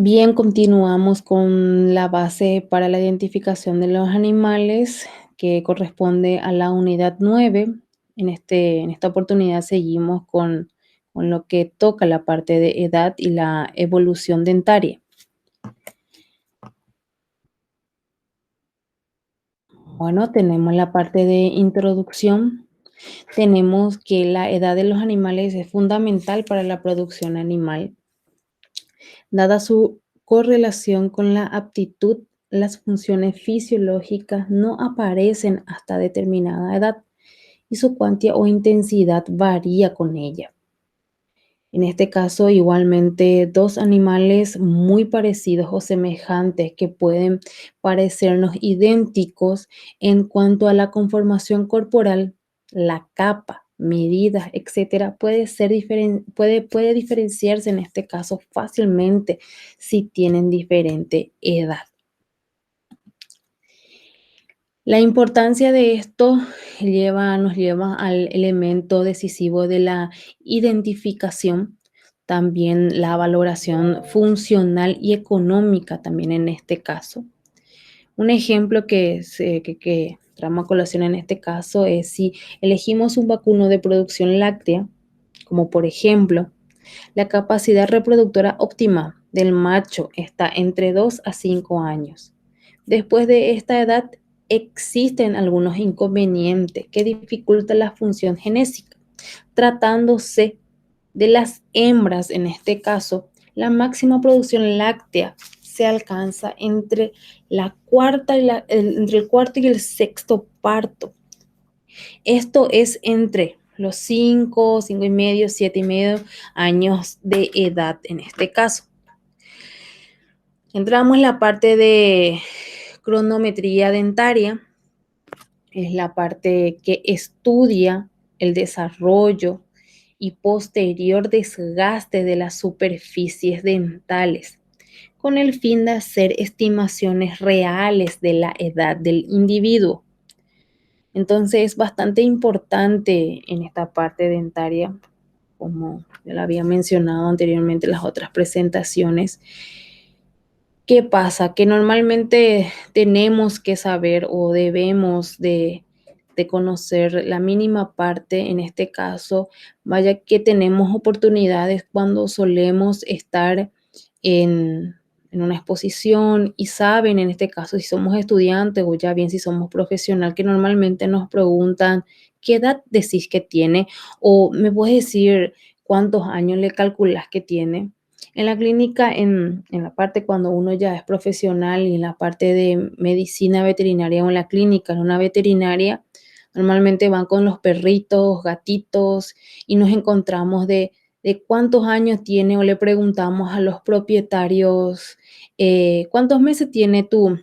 Bien, continuamos con la base para la identificación de los animales que corresponde a la unidad 9. En esta oportunidad seguimos con lo que toca la parte de edad y la evolución dentaria. Bueno, tenemos la parte de introducción. Tenemos que la edad de los animales es fundamental para la producción animal. Dada su correlación con la aptitud, las funciones fisiológicas no aparecen hasta determinada edad y su cuantía o intensidad varía con ella. En este caso, igualmente, dos animales muy parecidos o semejantes que pueden parecernos idénticos en cuanto a la conformación corporal, la capa, medidas, etcétera, puede diferenciarse en este caso fácilmente si tienen diferente edad. La importancia de esto nos lleva al elemento decisivo de la identificación, también la valoración funcional y económica también en este caso. Un ejemplo que tramo a colación en este caso es si elegimos un vacuno de producción láctea, como por ejemplo, la capacidad reproductora óptima del macho está entre 2 a 5 años. Después de esta edad, existen algunos inconvenientes que dificultan la función genésica. Tratándose de las hembras, en este caso, la máxima producción láctea se alcanza entre el cuarto y el sexto parto. Esto es entre los 5 y medio, 7 y medio años de edad en este caso. Entramos en la parte de cronometría dentaria, es la parte que estudia el desarrollo y posterior desgaste de las superficies dentales, con el fin de hacer estimaciones reales de la edad del individuo. Entonces es bastante importante en esta parte dentaria, como ya lo había mencionado anteriormente en las otras presentaciones. ¿Qué pasa? Que normalmente tenemos que saber o debemos de conocer la mínima parte, en este caso, vaya que tenemos oportunidades cuando solemos estar en, en una exposición y saben, en este caso, si somos estudiantes o ya bien si somos profesional, que normalmente nos preguntan, ¿qué edad decís que tiene? O me puedes decir cuántos años le calculas que tiene. En la clínica, en la parte cuando uno ya es profesional y en la parte de medicina veterinaria o en la clínica, en una veterinaria, normalmente van con los perritos, gatitos y nos encontramos de cuántos años tiene o le preguntamos a los propietarios, ¿cuántos meses tiene tu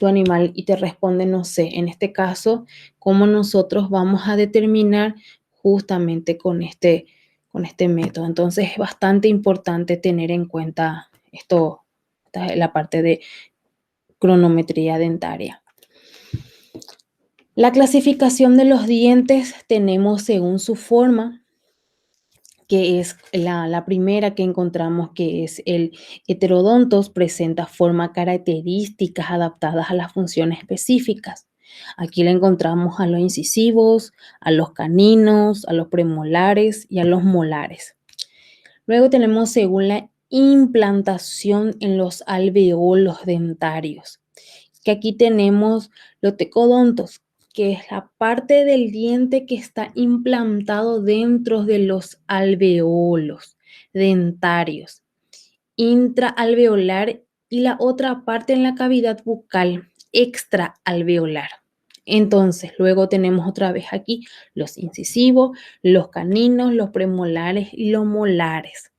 animal? Y te responden, no sé, en este caso, cómo nosotros vamos a determinar justamente con este método. Entonces es bastante importante tener en cuenta esto, la parte de cronometría dentaria. La clasificación de los dientes tenemos según su forma, que es la primera que encontramos, que es el heterodontos, presenta formas características adaptadas a las funciones específicas. Aquí le encontramos a los incisivos, a los caninos, a los premolares y a los molares. Luego tenemos según la implantación en los alveolos dentarios, que aquí tenemos los tecodontos, que es la parte del diente que está implantado dentro de los alveolos dentarios, intraalveolar, y la otra parte en la cavidad bucal extraalveolar. Entonces, luego tenemos otra vez aquí los incisivos, los caninos, los premolares y los molares.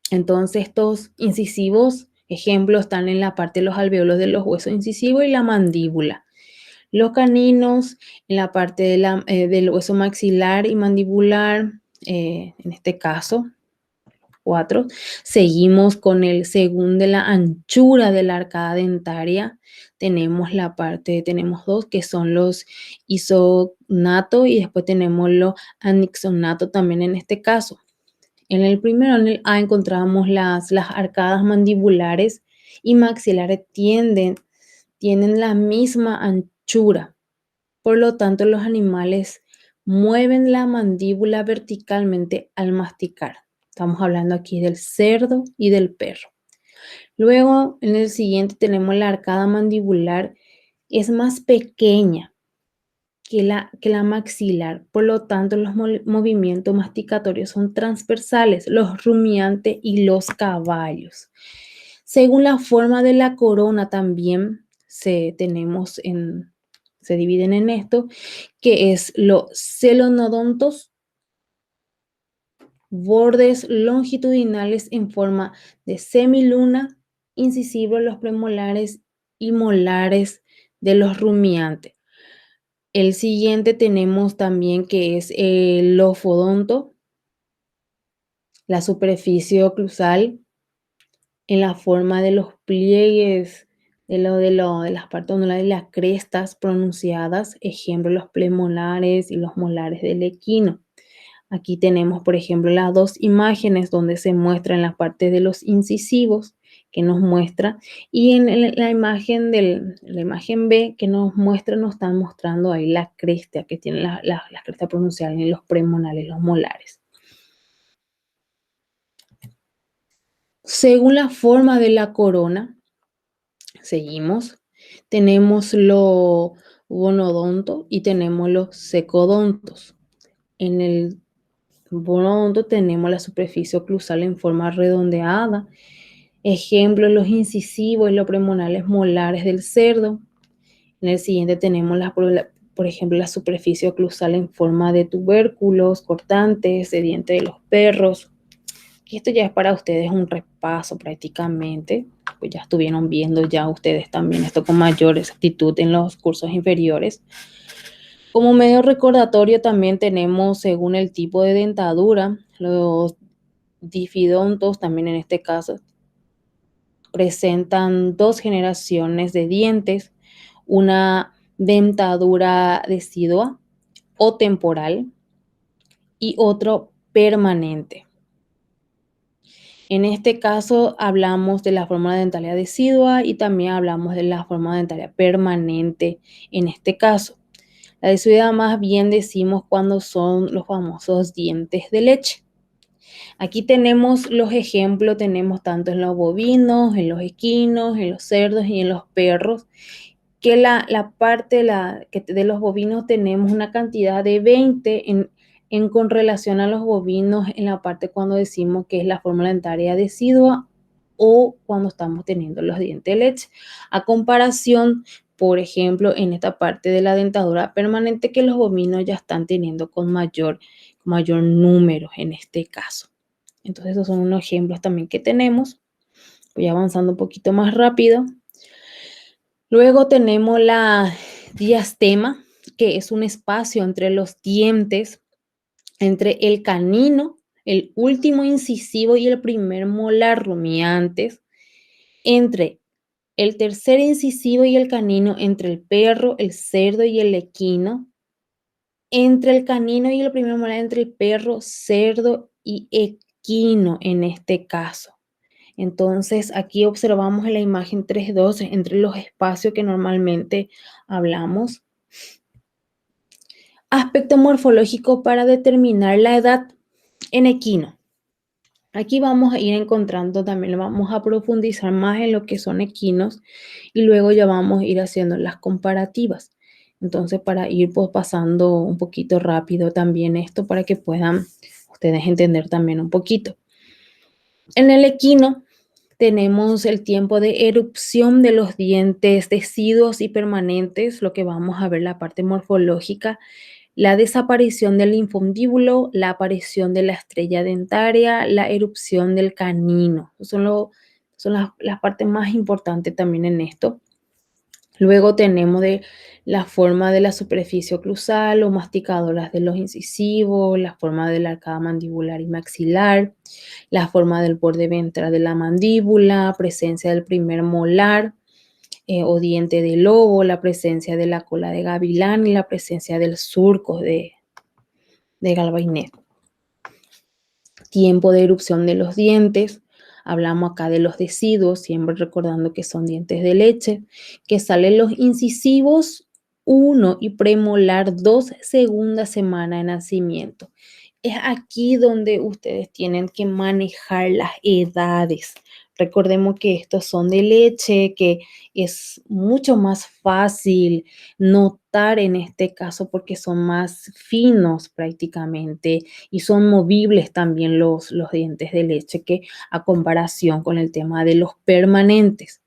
Entonces, estos incisivos, ejemplos, están en la parte de los alveolos de los huesos incisivos y la mandíbula. Los caninos en la parte del hueso maxilar y mandibular, en este caso, 4. Seguimos con el según de la anchura de la arcada dentaria. Tenemos dos que son los isonato y después tenemos los anixonato también en este caso. En el primero, en el A, encontramos las arcadas mandibulares y maxilares tienen la misma anchura. Por lo tanto, los animales mueven la mandíbula verticalmente al masticar. Estamos hablando aquí del cerdo y del perro. Luego, en el siguiente tenemos la arcada mandibular. Es más pequeña que la maxilar. Por lo tanto, los movimientos masticatorios son transversales, los rumiantes y los caballos. Según la forma de la corona también se dividen en esto, que es los celonodontos, bordes longitudinales en forma de semiluna, incisivos los premolares y molares de los rumiantes. El siguiente tenemos también que es el lofodonto, la superficie oclusal en la forma de los pliegues de las partes ondulares de las crestas pronunciadas, ejemplo, los premolares y los molares del equino. Aquí tenemos, por ejemplo, las dos imágenes donde se muestran la parte de los incisivos que nos muestra y en la imagen B que nos están mostrando ahí la cresta que tiene la cresta pronunciada en los premolares, los molares. Según la forma de la corona, seguimos, tenemos los bonodontos y tenemos los secodontos. En el bonodonto tenemos la superficie oclusal en forma redondeada. Ejemplo, los incisivos y los premolares molares del cerdo. En el siguiente tenemos, por ejemplo, la superficie oclusal en forma de tubérculos cortantes de dientes de los perros. Y esto ya es para ustedes un repaso prácticamente, pues ya estuvieron viendo ya ustedes también esto con mayor exactitud en los cursos inferiores. Como medio recordatorio también tenemos, según el tipo de dentadura, los difidontos también en este caso presentan dos generaciones de dientes, una dentadura decidua o temporal y otro permanente. En este caso hablamos de la forma dentaria decidua y también hablamos de la forma dentaria permanente en este caso. La decidua más bien decimos cuando son los famosos dientes de leche. Aquí tenemos los ejemplos, tenemos tanto en los bovinos, en los equinos, en los cerdos y en los perros, que la parte de los bovinos tenemos una cantidad de 20 con relación a los bovinos en la parte cuando decimos que es la forma dentaria decidua o cuando estamos teniendo los dientes de leche. A comparación, por ejemplo, en esta parte de la dentadura permanente que los bovinos ya están teniendo con mayor número en este caso. Entonces, esos son unos ejemplos también que tenemos. Voy avanzando un poquito más rápido. Luego tenemos la diastema, que es un espacio entre los dientes, entre el canino, el último incisivo y el primer molar rumiantes, entre el tercer incisivo y el canino, entre el perro, el cerdo y el equino, entre el canino y el primer molar, entre el perro, cerdo y equino en este caso. Entonces, aquí observamos en la imagen 3.2 entre los espacios que normalmente hablamos. Aspecto morfológico para determinar la edad en equino. Aquí vamos a ir encontrando, también vamos a profundizar más en lo que son equinos y luego ya vamos a ir haciendo las comparativas. Entonces, para ir pues, pasando un poquito rápido también esto para que puedan ustedes entender también un poquito. En el equino tenemos el tiempo de erupción de los dientes deciduos y permanentes, lo que vamos a ver la parte morfológica, la desaparición del infundíbulo, la aparición de la estrella dentaria, la erupción del canino. Son las partes más importantes también en esto. Luego tenemos de la forma de la superficie oclusal o masticadoras de los incisivos, la forma de la arcada mandibular y maxilar, la forma del borde ventral de la mandíbula, presencia del primer molar o diente de lobo, la presencia de la cola de gavilán y la presencia del surco de Galvainet. Tiempo de erupción de los dientes. Hablamos acá de los deciduos, siempre recordando que son dientes de leche, que salen los incisivos 1 y premolar 2, segunda semana de nacimiento. Es aquí donde ustedes tienen que manejar las edades. Recordemos que estos son de leche, que es mucho más fácil notar en este caso porque son más finos prácticamente y son movibles también los dientes de leche que a comparación con el tema de los permanentes.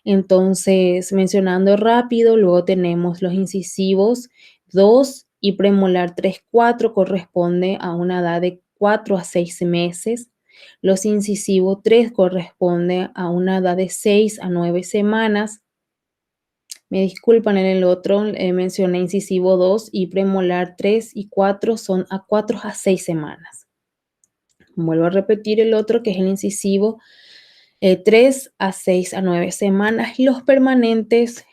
Entonces, mencionando rápido, luego tenemos los incisivos 2 y premolar 3, 4 corresponde a una edad de 4 a 6 meses. Los incisivos 3 corresponde a una edad de 6 a 9 semanas. Me disculpan, en el otro mencioné incisivo 2 y premolar 3 y 4 son a 4 a 6 semanas. Vuelvo a repetir el otro que es el incisivo 3 a 6 a 9 semanas. Los permanentes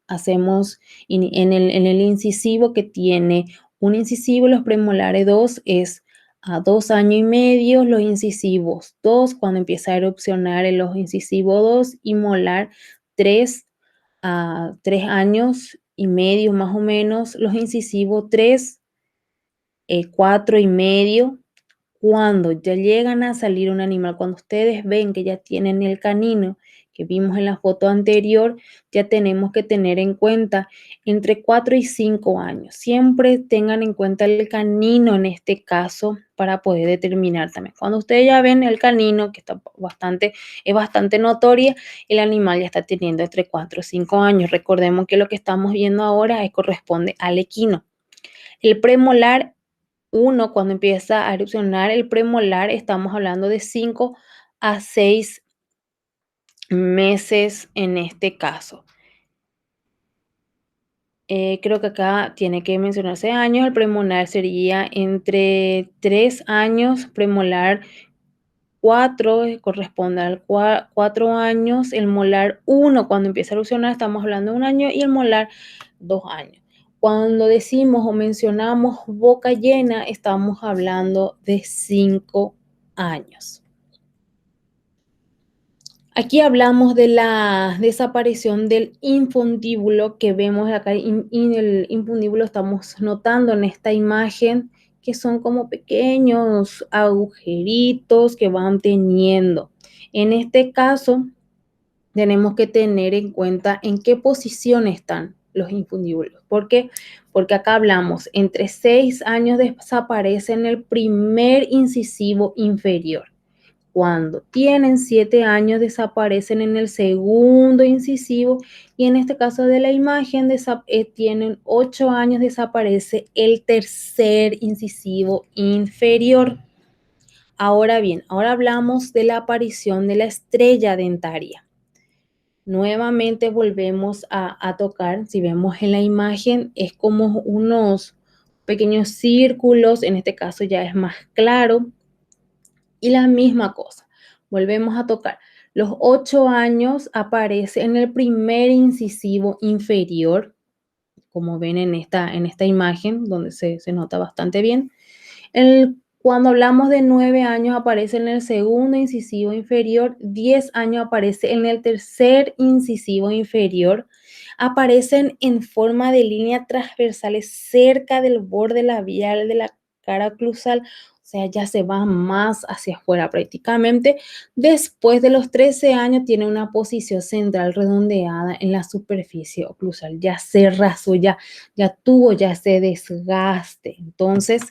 hacemos en el incisivo que tiene un incisivo, los premolares 2 es a 2 años y medio, los incisivos 2 cuando empieza a erupcionar en los incisivos 2 y molar 3 a 3 años y medio más o menos, los incisivos 3, 4 y medio. Cuando ya llegan a salir un animal, cuando ustedes ven que ya tienen el canino que vimos en la foto anterior, ya tenemos que tener en cuenta entre 4 y 5 años. Siempre tengan en cuenta el canino en este caso para poder determinar también. Cuando ustedes ya ven el canino, que es bastante notoria, el animal ya está teniendo entre 4 y 5 años. Recordemos que lo que estamos viendo ahora corresponde al equino. El premolar 1, cuando empieza a erupcionar el premolar, estamos hablando de 5 a 6 meses en este caso. Creo que acá tiene que mencionarse años. El premolar sería entre 3 años, premolar 4 corresponde al 4 años, el molar 1 cuando empieza a erupcionar estamos hablando de 1 año y el molar 2 años. Cuando decimos o mencionamos boca llena estamos hablando de 5 años. Aquí hablamos de la desaparición del infundíbulo que vemos acá. En el infundíbulo estamos notando en esta imagen que son como pequeños agujeritos que van teniendo. En este caso, tenemos que tener en cuenta en qué posición están los infundíbulos. ¿Por qué? Porque acá hablamos, entre 6 años desaparece en el primer incisivo inferior. Cuando tienen 7 años desaparecen en el segundo incisivo y en este caso de la imagen tienen 8 años desaparece el tercer incisivo inferior. Ahora bien, ahora hablamos de la aparición de la estrella dentaria. Nuevamente volvemos a tocar, si vemos en la imagen, es como unos pequeños círculos, en este caso ya es más claro, y la misma cosa, volvemos a tocar. Los 8 años aparece en el primer incisivo inferior, como ven en esta imagen, donde se nota bastante bien. Cuando hablamos de 9 años aparece en el segundo incisivo inferior, 10 años aparece en el tercer incisivo inferior, aparecen en forma de línea transversales cerca del borde labial de la cara oclusal, o sea, ya se va más hacia afuera prácticamente. Después de los 13 años tiene una posición central redondeada en la superficie oclusal, ya se rasó, ya tuvo ya ese desgaste. Entonces,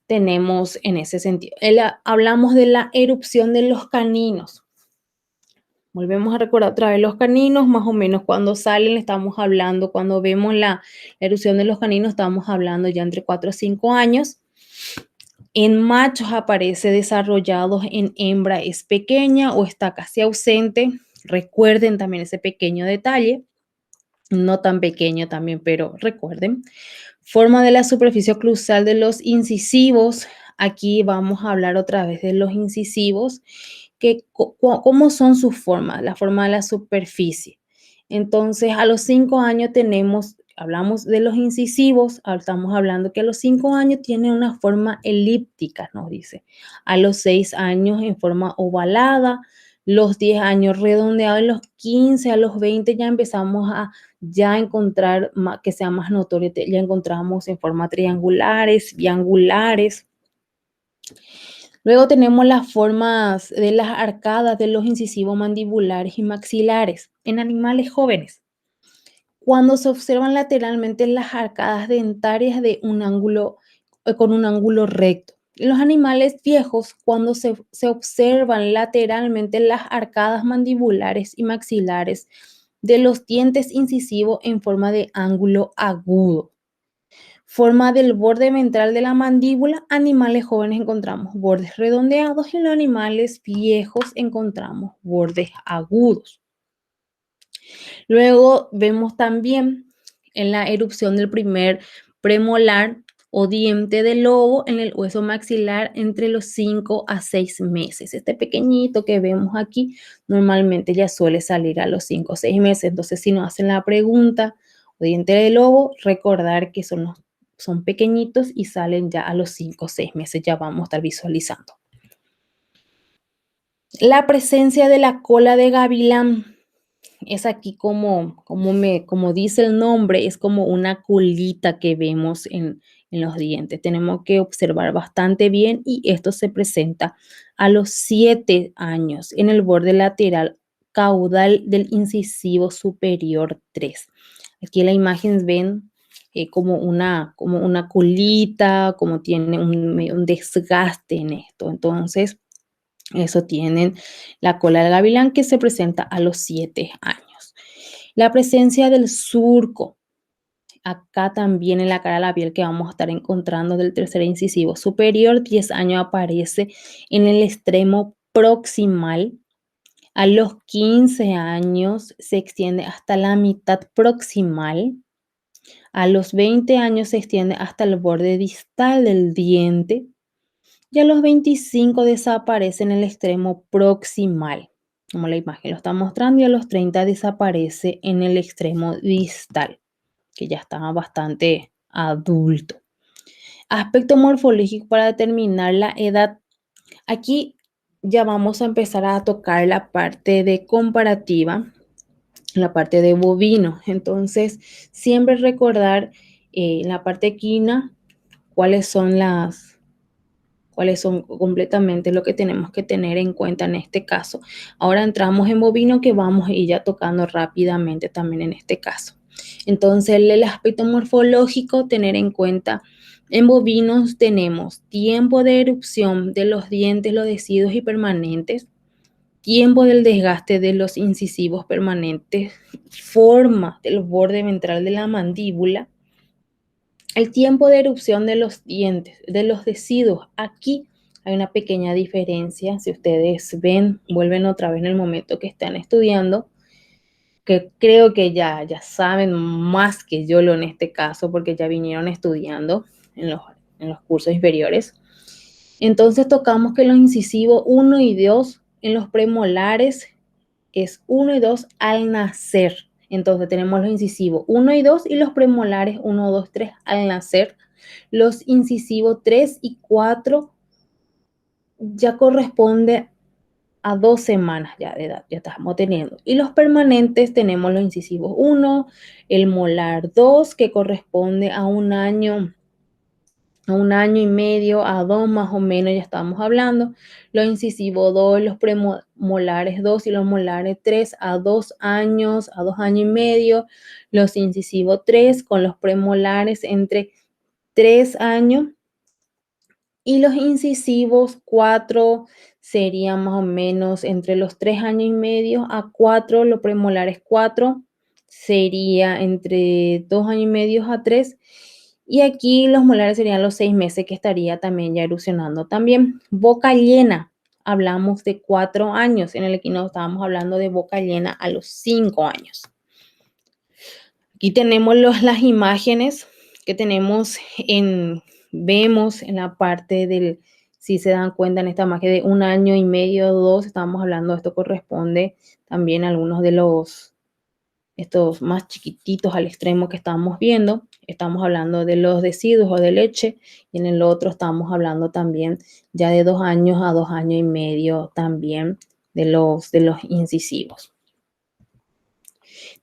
tenemos en ese sentido. Hablamos de la erupción de los caninos. Volvemos a recordar otra vez los caninos, más o menos cuando salen, estamos hablando, cuando vemos la erupción de los caninos, estamos hablando ya entre 4 a 5 años. En machos aparece desarrollado, en hembra es pequeña o está casi ausente. Recuerden también ese pequeño detalle, no tan pequeño también, pero recuerden. Forma de la superficie oclusal de los incisivos. Aquí vamos a hablar otra vez de los incisivos, cómo son sus formas, la forma de la superficie. Entonces, a los 5 años tenemos hablamos de los incisivos, estamos hablando que a los 5 años tiene una forma elíptica, nos dice. A los 6 años en forma ovalada, los 10 años redondeados, los 15 a los 20 ya empezamos a ya encontrar que sea más notorio, ya encontramos en forma triangulares, biangulares. Luego tenemos las formas de las arcadas de los incisivos mandibulares y maxilares en animales jóvenes. Cuando se observan lateralmente las arcadas dentarias de un ángulo, con un ángulo recto. En los animales viejos, cuando se observan lateralmente las arcadas mandibulares y maxilares de los dientes incisivos en forma de ángulo agudo. Forma del borde ventral de la mandíbula, animales jóvenes encontramos bordes redondeados y en los animales viejos encontramos bordes agudos. Luego vemos también en la erupción del primer premolar o diente de lobo en el hueso maxilar entre los 5 a 6 meses. Este pequeñito que vemos aquí normalmente ya suele salir a los 5 o 6 meses. Entonces, si nos hacen la pregunta o diente de lobo, recordar que son pequeñitos y salen ya a los 5 o 6 meses, ya vamos a estar visualizando. La presencia de la cola de gavilán es aquí como dice el nombre, es como una colita que vemos en los dientes. Tenemos que observar bastante bien y esto se presenta a los 7 años en el borde lateral caudal del incisivo superior 3. Aquí en la imagen ven como una colita, como tiene un desgaste en esto. Entonces, eso tienen la cola del gavilán que se presenta a los 7 años. La presencia del surco, acá también en la cara labial que vamos a estar encontrando del tercer incisivo superior, 10 años aparece en el extremo proximal. A los 15 años se extiende hasta la mitad proximal. A los 20 años se extiende hasta el borde distal del diente. Y a los 25 desaparece en el extremo proximal, como la imagen lo está mostrando, y a los 30 desaparece en el extremo distal, que ya está bastante adulto. Aspecto morfológico para determinar la edad. Aquí ya vamos a empezar a tocar la parte de comparativa, la parte de bovino. Entonces, siempre recordar la parte equina, cuáles son completamente lo que tenemos que tener en cuenta en este caso. Ahora entramos en bovino que vamos a ir ya tocando rápidamente también en este caso. Entonces, el aspecto morfológico, tener en cuenta, en bovinos tenemos tiempo de erupción de los dientes, los deciduos y permanentes, tiempo del desgaste de los incisivos permanentes, forma del borde ventral de la mandíbula, el tiempo de erupción de los dientes, de los deciduos. Aquí hay una pequeña diferencia. Si ustedes ven, vuelven otra vez en el momento que están estudiando, que creo que ya saben más que yo en este caso, porque ya vinieron estudiando en los cursos inferiores. Entonces tocamos que los incisivos 1 y 2 en los premolares es 1 y 2 al nacer. Entonces tenemos los incisivos 1 y 2 y los premolares 1, 2, 3 al nacer. Los incisivos 3 y 4 ya corresponde a 2 semanas ya de edad, ya estamos teniendo. Y los permanentes tenemos los incisivos 1, el molar 2 que corresponde a un año y medio, a 2 más o menos, ya estamos hablando. Los incisivos 2, los premolares 2 y los molares 3 a 2 años, a 2 años y medio. Los incisivos 3 con los premolares entre 3 años. Y los incisivos 4 serían más o menos entre los 3 años y medio a 4, los premolares 4 sería entre 2 años y medio a 3. Y aquí los molares serían los 6 meses que estaría también ya erosionando. También boca llena, hablamos de 4 años. En el equino estábamos hablando de boca llena a los 5 años. Aquí tenemos las imágenes que tenemos vemos en la parte del, si se dan cuenta en esta imagen de 1 año y medio, 2, estamos hablando, esto corresponde también a algunos de los estos más chiquititos al extremo que estamos viendo, estamos hablando de los deciduos o de leche, y en el otro estamos hablando también ya de 2 años a 2 años y medio también de los incisivos.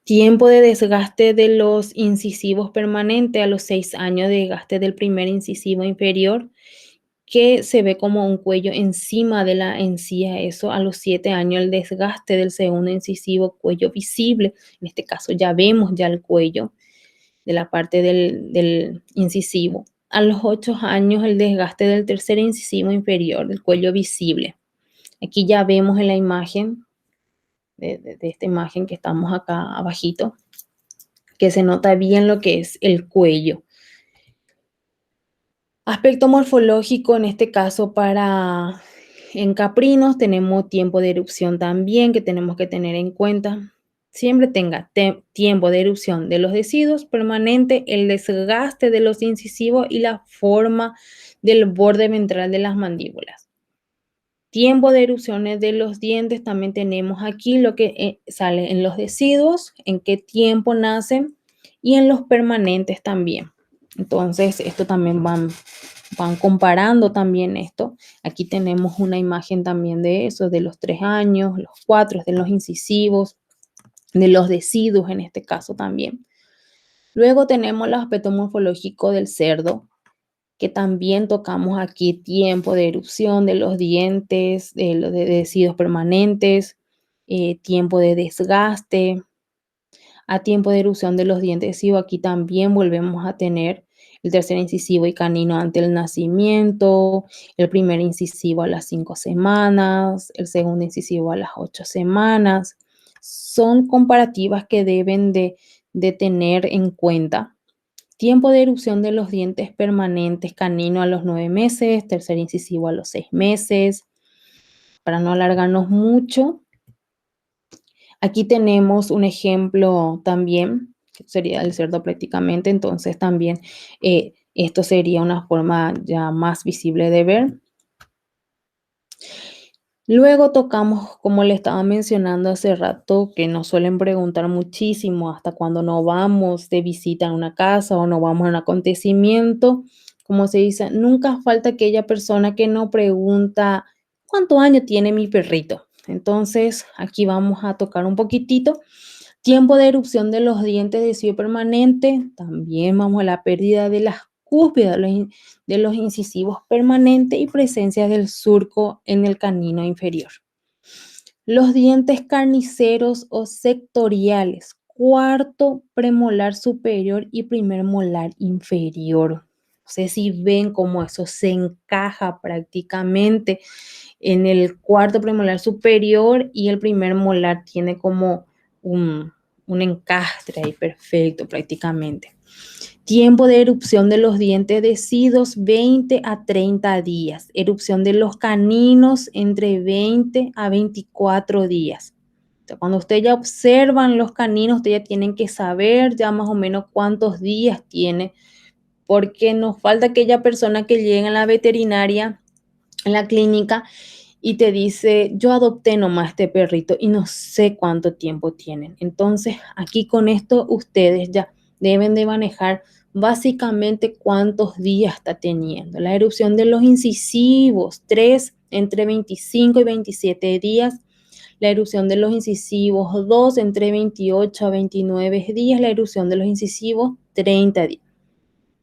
Tiempo de desgaste de los incisivos permanente a los 6 años de desgaste del primer incisivo inferior, que se ve como un cuello encima de la encía. Eso a los 7 años, el desgaste del segundo incisivo, cuello visible. En este caso ya vemos ya el cuello de la parte del incisivo. A los 8 años, el desgaste del tercer incisivo inferior, del cuello visible. Aquí ya vemos en la imagen, de esta imagen que estamos acá abajito, que se nota bien lo que es el cuello. Aspecto morfológico, en este caso en caprinos tenemos tiempo de erupción también que tenemos que tener en cuenta. Siempre tenga tiempo de erupción de los deciduos permanente, el desgaste de los incisivos y la forma del borde ventral de las mandíbulas. Tiempo de erupciones de los dientes, también tenemos aquí lo que sale en los deciduos, en qué tiempo nacen, y en los permanentes también. Entonces, esto también van comparando también esto. Aquí tenemos una imagen también de eso, de los 3 años, los 4, de los incisivos, de los deciduos en este caso también. Luego tenemos el aspecto morfológico del cerdo, que también tocamos aquí tiempo de erupción de los dientes, de los deciduos permanentes, tiempo de desgaste. A tiempo de erupción de los dientes decisivos, aquí también volvemos a tener el tercer incisivo y canino ante el nacimiento, el primer incisivo a las 5 semanas, el segundo incisivo a las 8 semanas. Son comparativas que deben de tener en cuenta. Tiempo de erupción de los dientes permanentes, canino a los 9 meses, tercer incisivo a los 6 meses. Para no alargarnos mucho, aquí tenemos un ejemplo también, que sería el cerdo prácticamente, entonces también esto sería una forma ya más visible de ver. Luego tocamos, como le estaba mencionando hace rato, que nos suelen preguntar muchísimo hasta cuando no vamos de visita a una casa o no vamos a un acontecimiento, como se dice, nunca falta aquella persona que nos pregunta, ¿cuántos años tiene mi perrito? Entonces, aquí vamos a tocar un poquitito. Tiempo de erupción de los dientes de deciduo permanente, también vamos a la pérdida de las cúspides de los incisivos permanentes y presencia del surco en el canino inferior. Los dientes carniceros o sectoriales, cuarto premolar superior y primer molar inferior. No sé si ven cómo eso se encaja prácticamente en el cuarto premolar superior, y el primer molar tiene como un encastre ahí perfecto prácticamente. Tiempo de erupción de los dientes deciduos 20 a 30 días. Erupción de los caninos entre 20 a 24 días. Entonces, cuando ustedes ya observan los caninos, ustedes ya tienen que saber ya más o menos cuántos días tiene, porque nos falta aquella persona que llega a la veterinaria, en la clínica, y te dice, yo adopté nomás este perrito y no sé cuánto tiempo tienen. Entonces, aquí con esto ustedes ya deben de manejar básicamente cuántos días está teniendo. La erupción de los incisivos, 3 entre 25 y 27 días. La erupción de los incisivos, 2 entre 28 a 29 días. La erupción de los incisivos, 30 días.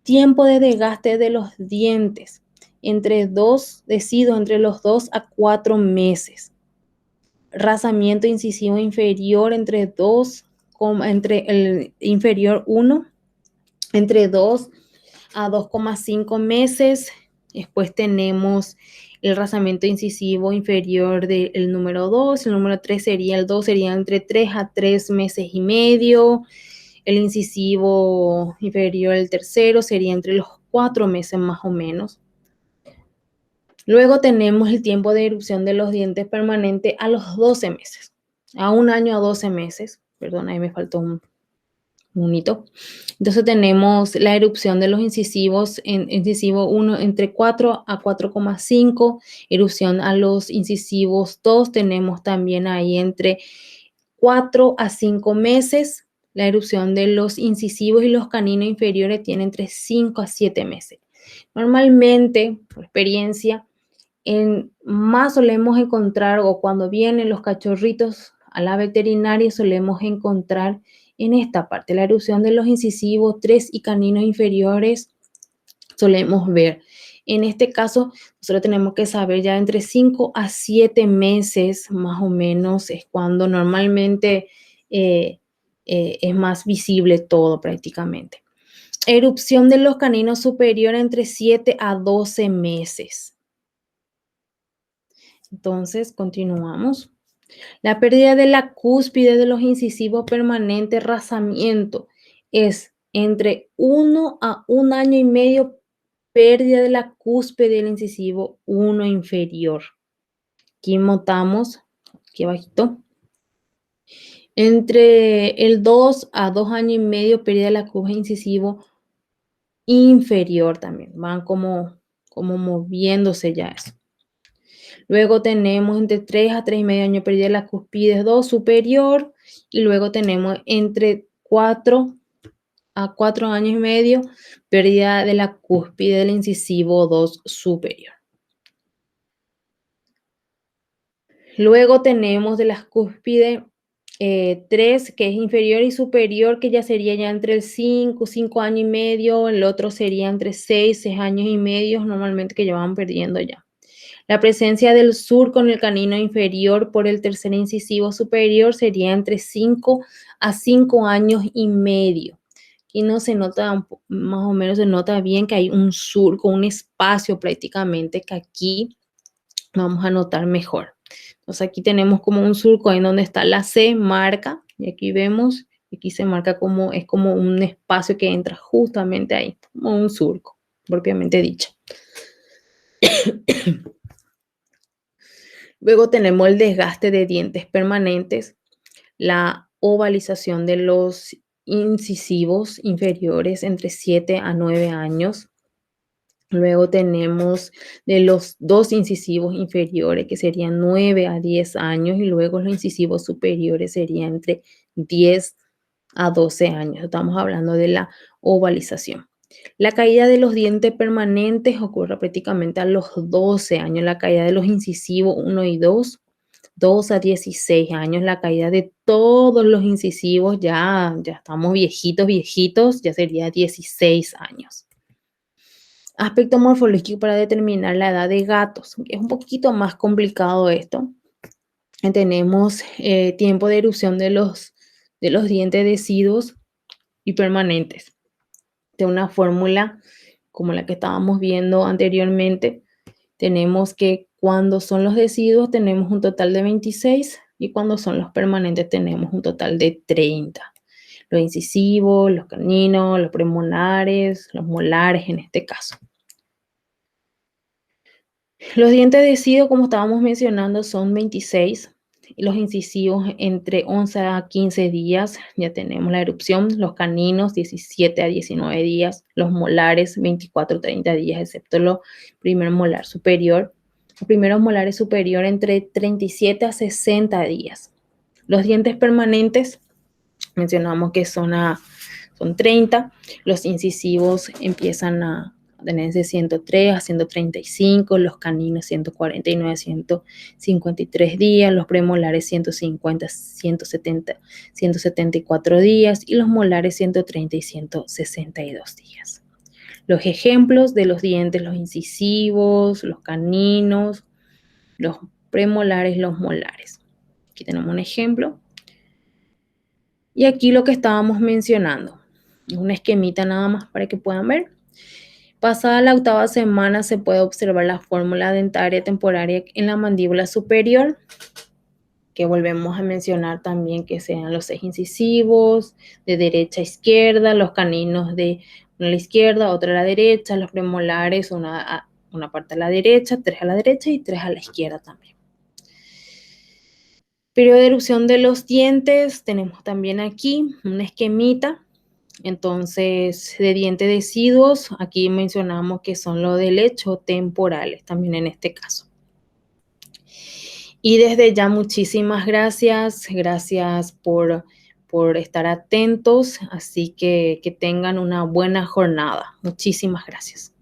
Tiempo de desgaste de los dientes, entre los 2 a 4 meses. Rasamiento incisivo inferior entre el inferior 1, entre 2 a 2,5 meses. Después tenemos el rasamiento incisivo inferior del número 2, el número 3 sería el 2, sería entre 3 a 3 meses y medio. El incisivo inferior, el tercero, sería entre los 4 meses más o menos. Luego tenemos el tiempo de erupción de los dientes permanente a los 12 meses, a 1 año a 12 meses. Perdón, ahí me faltó un hito. Entonces tenemos la erupción de los incisivos, incisivo 1 entre 4 a 4,5, erupción a los incisivos 2 tenemos también ahí entre 4 a 5 meses, La erupción de los incisivos y los caninos inferiores tiene entre 5 a 7 meses. Normalmente, por experiencia, más solemos encontrar, o cuando vienen los cachorritos a la veterinaria, solemos encontrar en esta parte, la erupción de los incisivos 3 y caninos inferiores, solemos ver. En este caso, nosotros tenemos que saber ya entre 5 a 7 meses, más o menos, es cuando normalmente es más visible todo prácticamente. Erupción de los caninos superiores entre 7 a 12 meses. Entonces, continuamos. La pérdida de la cúspide de los incisivos permanente, rasamiento, es entre 1 a 1 año y medio, pérdida de la cúspide del incisivo 1 inferior. Aquí notamos, aquí abajito, entre el 2 a 2 años y medio, pérdida de la cúspide incisivo inferior también. Van como moviéndose ya eso. Luego tenemos entre 3 a 3 y medio años pérdida de la cúspide 2 superior, y luego tenemos entre 4 a 4 años y medio pérdida de la cúspide del incisivo 2 superior. Luego tenemos de las cúspides 3, que es inferior y superior, que ya sería ya entre el 5 años y medio, el otro sería entre 6 años y medio, normalmente que ya van perdiendo ya. La presencia del surco en el canino inferior por el tercer incisivo superior sería entre 5 a 5 años y medio. Aquí no se nota, más o menos se nota bien que hay un surco, un espacio prácticamente, que aquí vamos a notar mejor. Entonces aquí tenemos como un surco en donde está la C, marca, y aquí vemos, aquí se marca como, es como un espacio que entra justamente ahí, como un surco, propiamente dicho. Luego tenemos el desgaste de dientes permanentes, la ovalización de los incisivos inferiores entre 7 a 9 años. Luego tenemos de los 2 incisivos inferiores, que serían 9 a 10 años, y luego los incisivos superiores serían entre 10 a 12 años. Estamos hablando de la ovalización. La caída de los dientes permanentes ocurre prácticamente a los 12 años. La caída de los incisivos 1 y 2, 2 a 16 años. La caída de todos los incisivos, ya estamos viejitos, ya sería 16 años. Aspecto morfológico para determinar la edad de gatos. Es un poquito más complicado esto. Tenemos tiempo de erupción de los dientes deciduos y permanentes. De una fórmula como la que estábamos viendo anteriormente, tenemos que cuando son los deciduos tenemos un total de 26, y cuando son los permanentes tenemos un total de 30. Los incisivos, los caninos, los premolares, los molares en este caso. Los dientes deciduos, como estábamos mencionando, son 26. Los incisivos entre 11 a 15 días, ya tenemos la erupción. Los caninos 17 a 19 días. Los molares 24 a 30 días, excepto el primer molar superior. Los primeros molares superior entre 37 a 60 días. Los dientes permanentes, mencionamos que son 30. Los incisivos empiezan a tenerse 103 a 135, los caninos 149 a 153 días, los premolares 150 a 170, 174 días, y los molares 130 y 162 días. Los ejemplos de los dientes, los incisivos, los caninos, los premolares, los molares. Aquí tenemos un ejemplo. Y aquí lo que estábamos mencionando, es una esquemita nada más para que puedan ver. Pasada la 8ª semana se puede observar la fórmula dentaria temporaria en la mandíbula superior, que volvemos a mencionar también que sean los 6 incisivos de derecha a izquierda, los caninos de una a la izquierda, otra a la derecha, los premolares una parte a la derecha, 3 a la derecha y 3 a la izquierda también. Periodo de erupción de los dientes, tenemos también aquí una esquemita. Entonces, de dientes deciduos, aquí mencionamos que son los de lecho temporales, también en este caso. Y desde ya, muchísimas gracias. Gracias por por estar atentos, así que tengan una buena jornada. Muchísimas gracias.